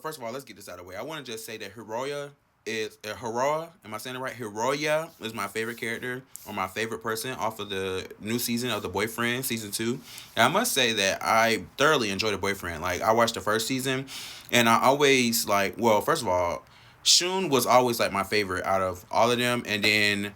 first of all, let's get this out of the way. I want to just say that Hiroya. Am I saying it right? Hiroya is my favorite character or my favorite person off of the new season of The Boyfriend, season two. And I must say that I thoroughly enjoyed The Boyfriend. Like I watched the first season, and I always like. Well, first of all, Shun was always like my favorite out of all of them, and then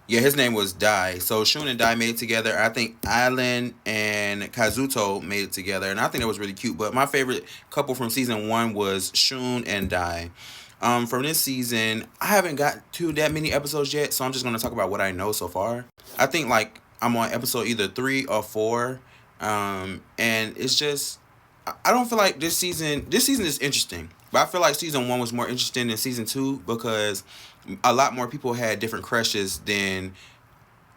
yeah, his name was Dai. So Shun and Dai made it together. I think Island and Kazuto made it together, and I think that was really cute. But my favorite couple from season one was Shun and Dai. From this season, I haven't got to that many episodes yet, so I'm just gonna talk about what I know so far. I think like I'm on episode either 3 or 4, and it's just I don't feel like this season. This season is interesting, but I feel like season one was more interesting than season two because a lot more people had different crushes than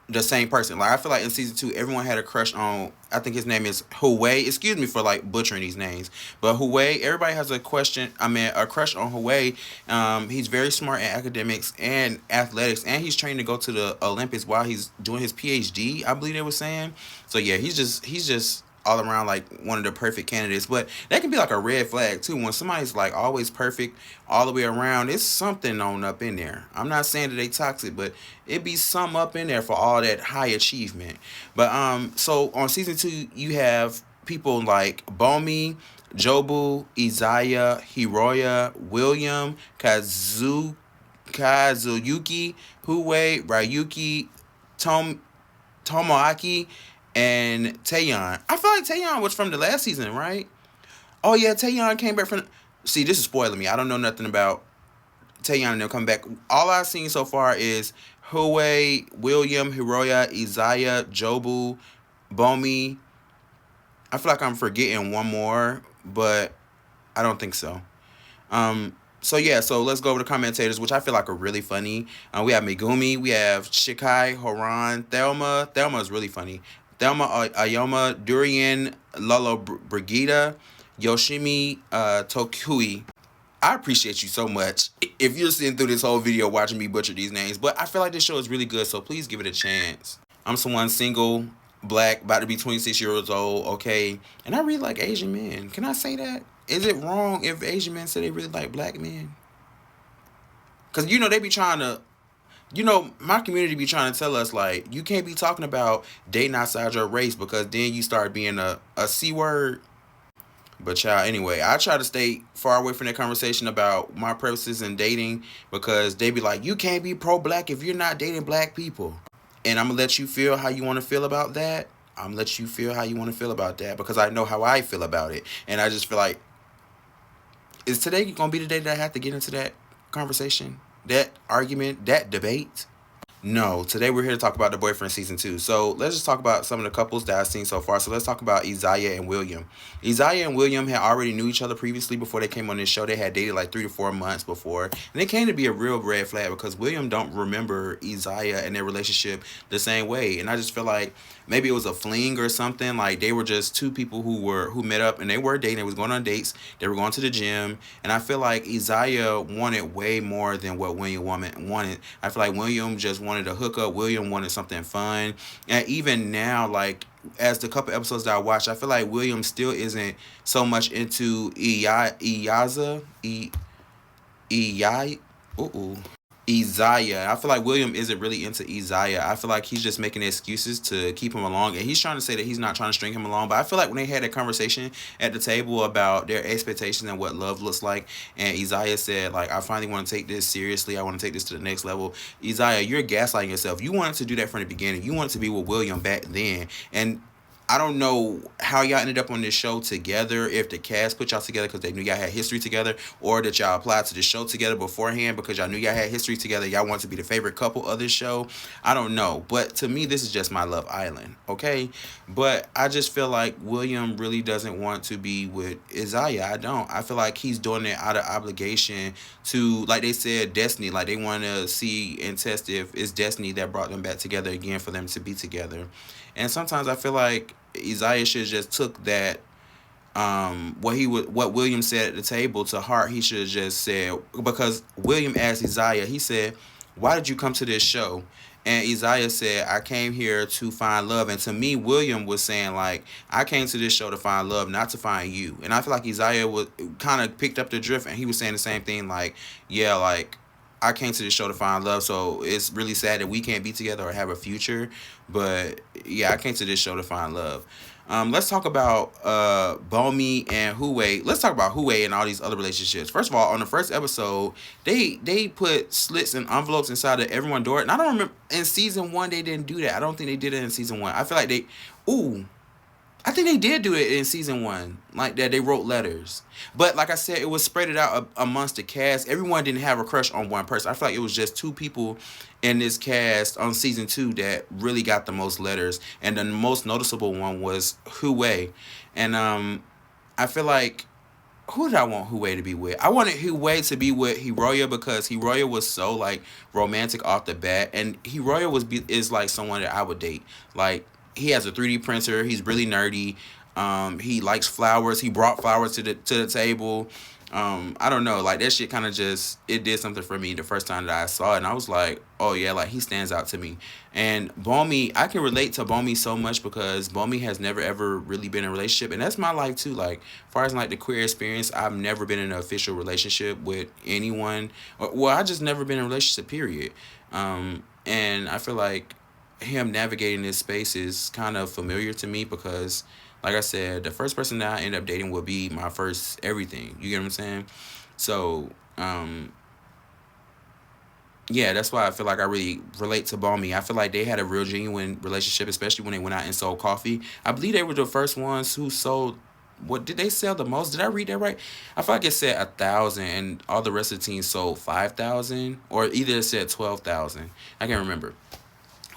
the same person. Like I feel like in season two, everyone had a crush on. I think his name is Huey. Excuse me for like butchering these names, but Huey. Everybody has a question. I mean, a crush on Huey. He's very smart in academics and athletics, and he's trained to go to the Olympics while he's doing his PhD. I believe they were saying. So yeah, he's just all around like one of the perfect candidates. But that can be like a red flag too when somebody's like always perfect all the way around. It's something on up in there. I'm not saying that they toxic, but it be some up in there for all that high achievement. But so on season two you have people like Bomi, Jobu, Izaya, Hiroya, William, Kazuyuki, Huwei, Ryuki, Tom Tomoaki, and Taeyeon. I feel like Taeyeon was from the last season, right? Oh yeah, Taeyeon came back from. See, this is spoiling me. I don't know nothing about Taeyeon and them coming back. All I've seen so far is Huey, William, Hiroya, Izaya, Jobu, Bomi. I feel like I'm forgetting one more, but I don't think so. So yeah, so let's go over the commentators, which I feel like are really funny. We have Megumi, we have Shikai, Horan, Thelma. Thelma is really funny. Thelma Ayoma, Durian, Lolo Brigida, Yoshimi Tokui. I appreciate you so much if you're sitting through this whole video watching me butcher these names, but I feel like this show is really good, so please give it a chance. I'm someone single, black, about to be 26 years old, okay? And I really like Asian men. Can I say that? Is it wrong if Asian men say they really like black men? Because, they be trying to, my community be trying to tell us, like, you can't be talking about dating outside your race because then you start being a C word. But, child, anyway, I try to stay far away from that conversation about my preferences in dating because they be like, you can't be pro-black if you're not dating black people. And I'm going to let you feel how you want to feel about that. I'm going to let you feel how you want to feel about that because I know how I feel about it. And I just feel like, is today going to be the day that I have to get into that conversation, that argument, that debate? No, today we're here to talk about The Boyfriend season two. So let's just talk about some of the couples that I've seen so far. So let's talk about Isaiah and William. Isaiah and William had already knew each other previously before they came on this show. They had dated like 3 to 4 months before, and it came to be a real red flag because William don't remember Isaiah and their relationship the same way. And I just feel like maybe it was a fling or something. Like they were just two people who met up and they were dating. They was going on dates. They were going to the gym, and I feel like Isaiah wanted way more than what William wanted. I feel like William just wanted a hookup. William wanted something fun. And even now, like as the couple episodes that I watched, I feel like William still isn't so much into Iyaza. Iyai. Ooh. Isaiah. I feel like William isn't really into Isaiah. I feel like he's just making excuses to keep him along. And he's trying to say that he's not trying to string him along. But I feel like when they had a conversation at the table about their expectations and what love looks like, and Isaiah said, like, I finally want to take this seriously. I want to take this to the next level. Isaiah, you're gaslighting yourself. You wanted to do that from the beginning. You wanted to be with William back then. And I don't know how y'all ended up on this show together, if the cast put y'all together because they knew y'all had history together, or that y'all applied to the show together beforehand because y'all knew y'all had history together. Y'all wanted to be the favorite couple of this show. I don't know. But to me, this is just my Love Island, okay? But I just feel like William really doesn't want to be with Isaiah. I don't. I feel like he's doing it out of obligation to, like they said, destiny. Like they want to see and test if it's destiny that brought them back together again for them to be together. And sometimes I feel like Isaiah should have just took that what William said at the table to heart. He should have just said, because William asked Isaiah, he said, why did you come to this show? And Isaiah said, I came here to find love. And to me, William was saying, like, I came to this show to find love, not to find you. And I feel like Isaiah was kind of picked up the drift, and he was saying the same thing, like, yeah, like, I came to this show to find love, so it's really sad that we can't be together or have a future. But yeah, I came to this show to find love. Let's talk about Bomi and Huey. Let's talk about Huey and all these other relationships. First of all, on the first episode, they put slits and envelopes inside of everyone's door, and I don't remember in season one they didn't do that. I don't think they did it in season one. I feel like they, ooh, I think they did do it in season one, like that. They wrote letters, but like I said, it was spread it out amongst the cast. Everyone didn't have a crush on one person. I feel like it was just two people in this cast on season two that really got the most letters, and the most noticeable one was Huey, and I feel like who did I want Huey to be with? I wanted Huey to be with Hiroya because Hiroya was so like romantic off the bat, and Hiroya is like someone that I would date. Like he has a 3D printer. He's really nerdy. He likes flowers. He brought flowers to the table. I don't know, like that shit kind of just it did something for me the first time that I saw it, and I was like, oh yeah, like he stands out to me. And Bomi, I can relate to Bomi so much because Bomi has never ever really been in a relationship, and that's my life too. Like, as far as like the queer experience, I've never been in an official relationship with anyone. Well, I just never been in a relationship. Period. And I feel like him navigating this space is kind of familiar to me because like I said, the first person that I end up dating would be my first everything. You get what I'm saying? So, yeah, that's why I feel like I really relate to Balmy. I feel like they had a real genuine relationship, especially when they went out and sold coffee. I believe they were the first ones who sold. What did they sell the most? Did I read that right? I feel like it said 1,000, and all the rest of the team sold 5,000, or either it said 12,000. I can't remember.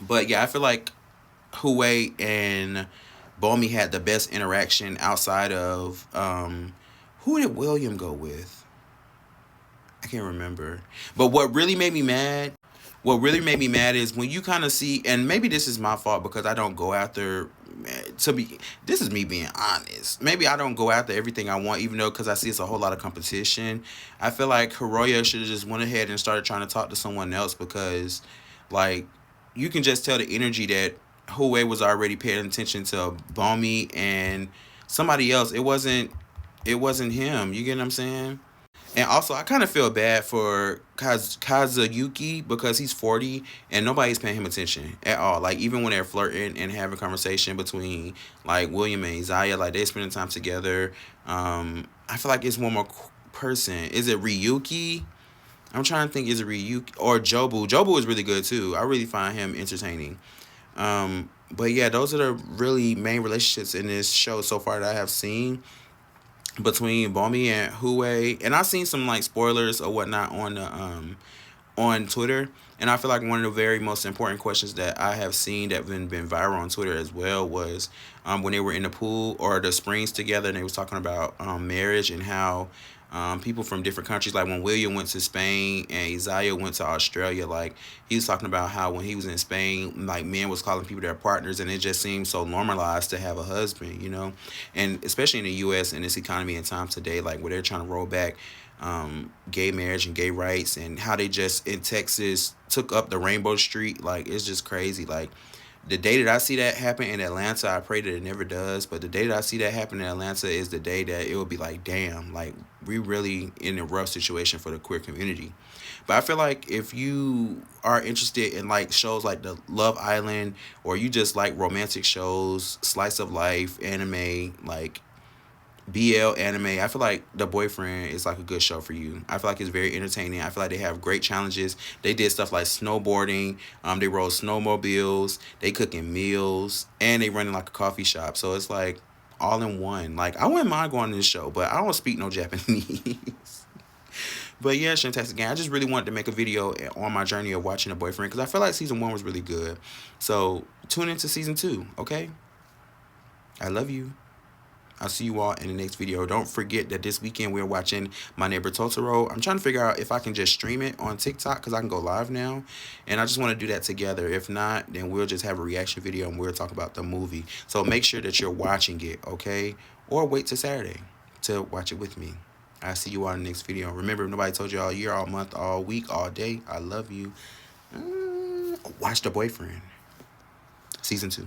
But yeah, I feel like Huey and Bomi had the best interaction outside of who did William go with? I can't remember. But what really made me mad is when you kind of see, and maybe this is my fault because I don't go after. To be, this is me being honest. Maybe I don't go after everything I want, even though because I see it's a whole lot of competition. I feel like Hiroya should have just went ahead and started trying to talk to someone else because, like, you can just tell the energy that Huey was already paying attention to Balmy and somebody else. It wasn't him. You get what I'm saying? And also, I kind of feel bad for Kazuyuki because he's 40 and nobody's paying him attention at all. Like, even when they're flirting and having conversation between, like, William and Isaiah, like, they're spending time together. I feel like it's one more person. Is it Ryuki? I'm trying to think, is it Ryuki? Or Jobu? Jobu is really good, too. I really find him entertaining. But yeah, those are the really main relationships in this show so far that I have seen between Bomi and Huey, and I've seen some like spoilers or whatnot on Twitter, and I feel like one of the very most important questions that I have seen that been viral on Twitter as well was when they were in the pool or the springs together, and they was talking about marriage and how people from different countries, like when William went to Spain and Isaiah went to Australia, like he was talking about how when he was in Spain, like men was calling people their partners, and it just seems so normalized to have a husband, and especially in the U.S. in this economy and time today, like where they're trying to roll back gay marriage and gay rights, and how they just in Texas took up the Rainbow Street, like it's just crazy, like. The day that I see that happen in Atlanta, I pray that it never does. But the day that I see that happen in Atlanta is the day that it will be like, damn, like we really in a rough situation for the queer community. But I feel like if you are interested in like shows like the Love Island, or you just like romantic shows, slice of life, anime, like BL anime, I feel like The Boyfriend is like a good show for you. I feel like it's very entertaining. I feel like they have great challenges. They did stuff like snowboarding. They rode snowmobiles. They cooking meals, and they running like a coffee shop. So it's like all in one. Like I wouldn't mind going to this show, but I don't speak no Japanese. But yeah, Shantastic Gang, I just really wanted to make a video on my journey of watching The Boyfriend because I feel like season one was really good. So tune into season two, okay? I love you. I'll see you all in the next video. Don't forget that this weekend we're watching My Neighbor Totoro. I'm trying to figure out if I can just stream it on TikTok because I can go live now. And I just want to do that together. If not, then we'll just have a reaction video and we'll talk about the movie. So make sure that you're watching it, okay? Or wait till Saturday to watch it with me. I'll see you all in the next video. Remember, if nobody told you all year, all month, all week, all day, I love you. Watch The Boyfriend. Season 2.